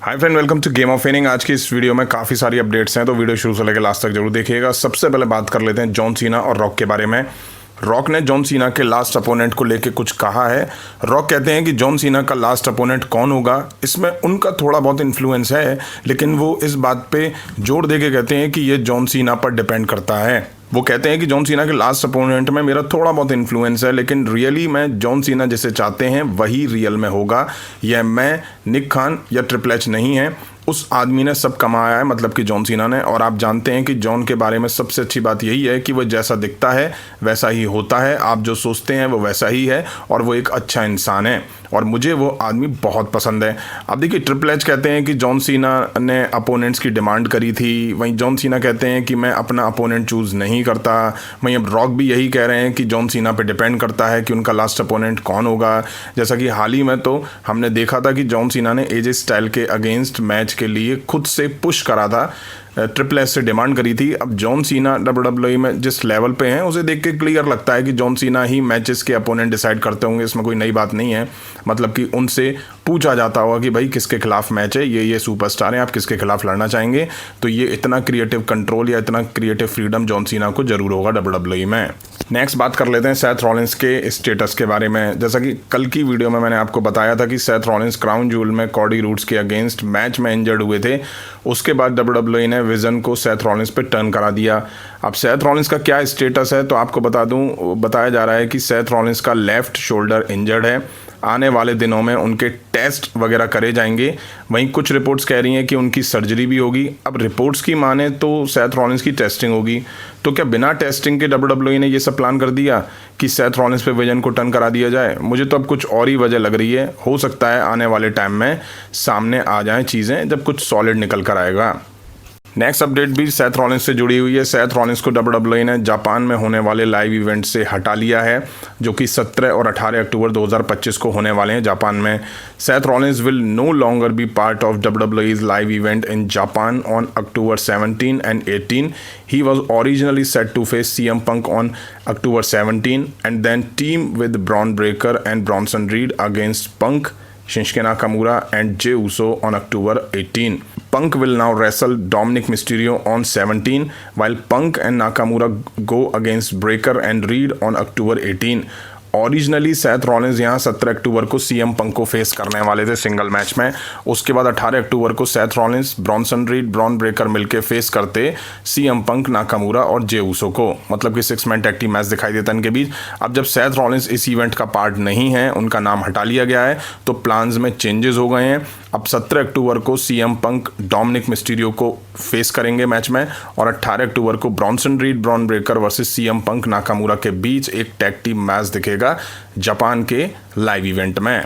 Hi friend, welcome to game of winning. आज की इस वीडियो में काफ़ी सारी अपडेट्स हैं, तो वीडियो शुरू से लेकर लास्ट तक जरूर देखिएगा। सबसे पहले बात कर लेते हैं जॉन सीना और रॉक के बारे में। रॉक ने जॉन सीना के लास्ट अपोनेंट को लेके कुछ कहा है। रॉक कहते हैं कि जॉन सीना का लास्ट अपोनेंट कौन होगा, इसमें उनका थोड़ा बहुत इन्फ्लुएंस है, लेकिन वो इस बात पे जोर दे के कहते हैं कि ये जॉन सीना पर डिपेंड करता है। वो कहते हैं कि जॉन सीना के लास्ट अपोनेंट में मेरा थोड़ा बहुत इन्फ्लुएंस है, लेकिन रियली मैं जॉन सीना जिसे चाहते हैं वही रियल में होगा। यह मैं, निक खान या ट्रिपल एच नहीं है। उस आदमी ने सब कमाया है, मतलब कि जॉन सीना ने। और आप जानते हैं कि जॉन के बारे में सबसे अच्छी बात यही है कि वो जैसा दिखता है वैसा ही होता है। आप जो सोचते हैं वो वैसा ही है, और वो एक अच्छा इंसान है, और मुझे वो आदमी बहुत पसंद है। अब देखिए, ट्रिपल एच कहते हैं कि जॉन सीना ने अपोनेंट्स की डिमांड करी थी, वहीं जॉन सीना कहते हैं कि मैं अपना अपोनेंट चूज़ नहीं करता। वहीं अब रॉक भी यही कह रहे हैं कि जॉन सीना पे डिपेंड करता है कि उनका लास्ट अपोनेंट कौन होगा। जैसा कि हाल ही में तो हमने देखा था कि जॉन सीना ने एजे स्टाइल के अगेंस्ट मैच के लिए खुद से पुश करा था, ट्रिपल एच से डिमांड करी थी। अब जॉन सीना WWE में जिस लेवल पे हैं, उसे देख के क्लियर लगता है कि जॉन सीना ही मैचेस के अपोनेंट डिसाइड करते होंगे। इसमें कोई नई बात नहीं है, मतलब कि उनसे पूछा जाता होगा कि भाई किसके खिलाफ मैच है, ये सुपरस्टार हैं, आप किसके खिलाफ लड़ना चाहेंगे। तो ये इतना क्रिएटिव कंट्रोल या इतना क्रिएटिव फ्रीडम जॉन सीना को जरूर होगा WWE में। नेक्स्ट बात कर लेते हैं सेथ रॉलिंस के स्टेटस के बारे में। जैसा कि कल की वीडियो में मैंने आपको बताया था कि सेथ रॉलिंस क्राउन जूल में कॉडी रूड्स के अगेंस्ट मैच में इंजर्ड हुए थे। उसके बाद WWE ने विजन को सेथ रॉलिंस पे टर्न करा दिया। अब सेथ रॉलिंस का क्या स्टेटस है, तो आपको बताया जा रहा है कि सेथ रॉलिंस का लेफ्ट शोल्डर इंजर्ड है। आने वाले दिनों में उनके टेस्ट वगैरह करे जाएंगे। वहीं कुछ रिपोर्ट्स कह रही हैं कि उनकी सर्जरी भी होगी। अब रिपोर्ट्स की माने तो सेथ रॉलिंस की टेस्टिंग होगी। तो क्या बिना टेस्टिंग के WWE ने ये सब प्लान कर दिया कि सेथ रॉलिंस पे विजन को टर्न करा दिया जाए? मुझे तो अब कुछ और ही वजह लग रही है। हो सकता है आने वाले टाइम में सामने आ जाएं चीज़ें, जब कुछ सॉलिड निकल कर आएगा। नेक्स्ट अपडेट भी सेथ रॉलिंस से जुड़ी हुई है। सेथ रॉलिंस को WWE ने जापान में होने वाले लाइव इवेंट से हटा लिया है, जो कि 17 और 18 अक्टूबर 2025 को होने वाले हैं जापान में। Seth Rollins will no longer be part of WWE's live event in Japan on October 17 and 18. He was originally set to face CM Punk on October 17 and then team with Braun Breaker and Bronson Reed against Punk, Shinsuke Nakamura and Jey Uso on October 18. Punk will now wrestle Dominic Mysterio on 17, while Punk and Nakamura go against Breaker and Reed on October 18. Originally Seth Rollins यहाँ 17 अक्टूबर को CM पंक को face करने वाले थे single match में। उसके बाद 18 अक्टूबर को Seth Rollins, Bronson read, Bron Breakker मिलके फेस करते CM पंक, नाकामुरा और जे ऊसो को। मतलब कि 6 मैन टैग टीम मैच दिखाई देता है इनके बीच। अब जब सेथ रॉलिंस इस इवेंट का पार्ट नहीं है, उनका नाम हटा लिया गया है, तो प्लान्स में चेंजेस हो गए हैं। अब 17 अक्टूबर को CM पंक डोमिनिक मिस्टीरियो को फेस करेंगे मैच में, और 18 अक्टूबर को Bronson read, Bron Breakker versus CM पंक, नाकामुरा के बीच एक टैग टीम मैच दिखेगा जापान के लाइव इवेंट में।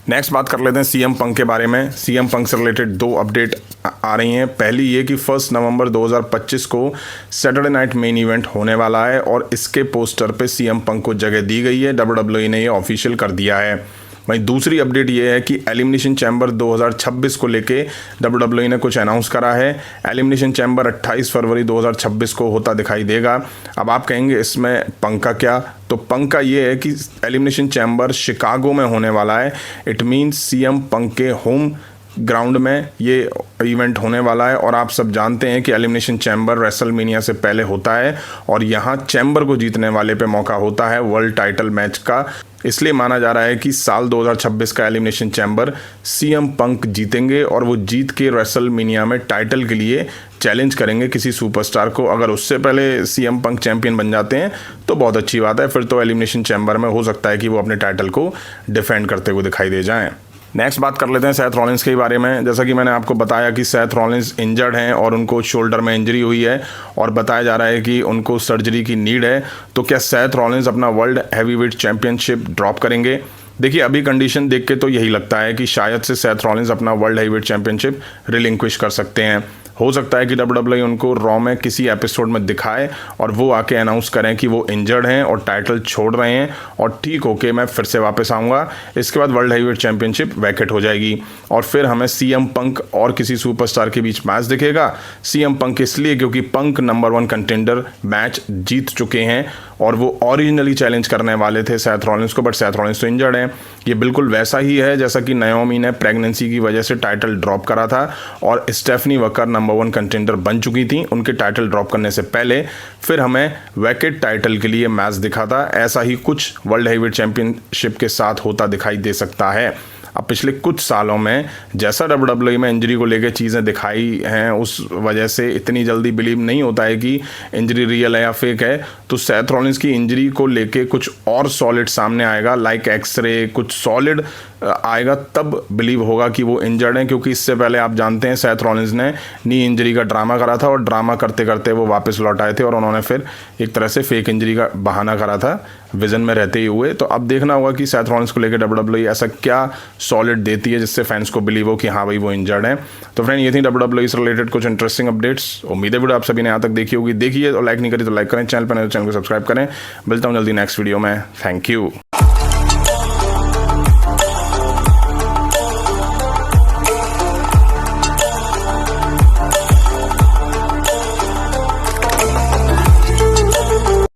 नेक्स्ट बात कर लेते हैं CM पंक के बारे में। CM पंक से रिलेटेड 2 अपडेट आ रही हैं। पहली ये कि 1 नवंबर 2025 को सैटरडे नाइट मेन इवेंट होने वाला है, और इसके पोस्टर पे CM पंक को जगह दी गई है। WWE ने ये ऑफिशियल कर दिया है। वहीं दूसरी अपडेट ये है कि एलिमिनेशन चैम्बर 2026 को लेके WWE ने कुछ अनाउंस करा है। एलिमिनेशन चैम्बर 28 फरवरी 2026 को होता दिखाई देगा। अब आप कहेंगे इसमें पंक का क्या, तो पंक का ये है कि एलिमिनेशन चैम्बर शिकागो में होने वाला है। इट मीन्स CM पंक के होम ग्राउंड में ये इवेंट होने वाला है, और आप सब जानते हैं कि एलिमिनेशन चैम्बर रेसलमेनिया से पहले होता है, और यहाँ चैम्बर को जीतने वाले पे मौका होता है वर्ल्ड टाइटल मैच का। इसलिए माना जा रहा है कि साल 2026 का एलिमिनेशन चैम्बर CM पंक जीतेंगे, और वो जीत के रेसलमेनिया में टाइटल के लिए चैलेंज करेंगे किसी सुपरस्टार को। अगर उससे पहले CM पंक चैंपियन बन जाते हैं तो बहुत अच्छी बात है, फिर तो एलिमिनेशन चैम्बर में हो सकता है कि वो अपने टाइटल को डिफेंड करते हुए दिखाई दे जाएं। नेक्स्ट बात कर लेते हैं सेथ रॉलिंस के बारे में। जैसा कि मैंने आपको बताया कि सेथ रॉलिंस इंजर्ड हैं, और उनको शोल्डर में इंजरी हुई है, और बताया जा रहा है कि उनको सर्जरी की नीड है। तो क्या सेथ रॉलिंस अपना वर्ल्ड हैवीवेट चैंपियनशिप ड्रॉप करेंगे? देखिए, अभी कंडीशन देख के तो यही लगता है कि शायद से सेथ रॉलिंस अपना वर्ल्ड हैवीवेट चैंपियनशिप रिलिंक्विश कर सकते हैं। हो सकता है कि WWE उनको रॉ में किसी एपिसोड में दिखाए, और वो आके अनाउंस करें कि वो इंजर्ड हैं और टाइटल छोड़ रहे हैं, और ठीक होके मैं फिर से वापस आऊँगा। इसके बाद वर्ल्ड हैवीवेट चैंपियनशिप वैकेट हो जाएगी, और फिर हमें CM पंक और किसी सुपरस्टार के बीच मैच दिखेगा। CM पंक इसलिए क्योंकि पंक नंबर 1 कंटेंडर मैच जीत चुके हैं, और वो ओरिजिनली चैलेंज करने वाले थे सेथ रॉलिंस को, बट सेथ रॉलिंस तो इंजर्ड है। ये बिल्कुल वैसा ही है जैसा कि नाओमी ने प्रेगनेंसी की वजह से टाइटल ड्रॉप करा था और स्टेफनी वकर नंबर 1 कंटेंडर बन चुकी थी उनके टाइटल ड्रॉप करने से पहले। फिर हमें वैकेट टाइटल के लिए मैच दिखा था। ऐसा ही कुछ वर्ल्ड हेवीवेट चैंपियनशिप के साथ होता दिखाई दे सकता है। अब पिछले कुछ सालों में जैसा WWE में इंजरी को लेकर चीज़ें दिखाई हैं, उस वजह से इतनी जल्दी बिलीव नहीं होता है कि इंजरी रियल है या फेक है। तो सेथ रॉलिंस की इंजरी को लेके कुछ और सॉलिड सामने आएगा, लाइक एक्सरे, कुछ सॉलिड आएगा, तब बिलीव होगा कि वो इंजर्ड हैं। क्योंकि इससे पहले आप जानते हैं सेथ रॉलिंस ने नी इंजरी का ड्रामा करा था और ड्रामा करते करते वो वापस लौट आए थे और उन्होंने फिर एक तरह से फेक इंजरी का बहाना करा था विजन में रहते ही हुए। तो अब देखना होगा कि सेथ रॉलिंस को लेकर WWE ऐसा क्या सॉलिड देती है जिससे फैंस को बिलीव हो कि हाँ भाई वो इंजर्ड है। तो फ्रेंड, ये थी WWE से रिलेटेड कुछ इंटरेस्टिंग अपडेट्स। उम्मीद है वीडियो आप सभी ने यहाँ तक देखी होगी। देखिए और लाइक नहीं करी तो लाइक करें, चैनल पर नहीं तो चैनल को सब्सक्राइब करें। मिलता हूँ जल्दी नेक्स्ट वीडियो में। Thank you.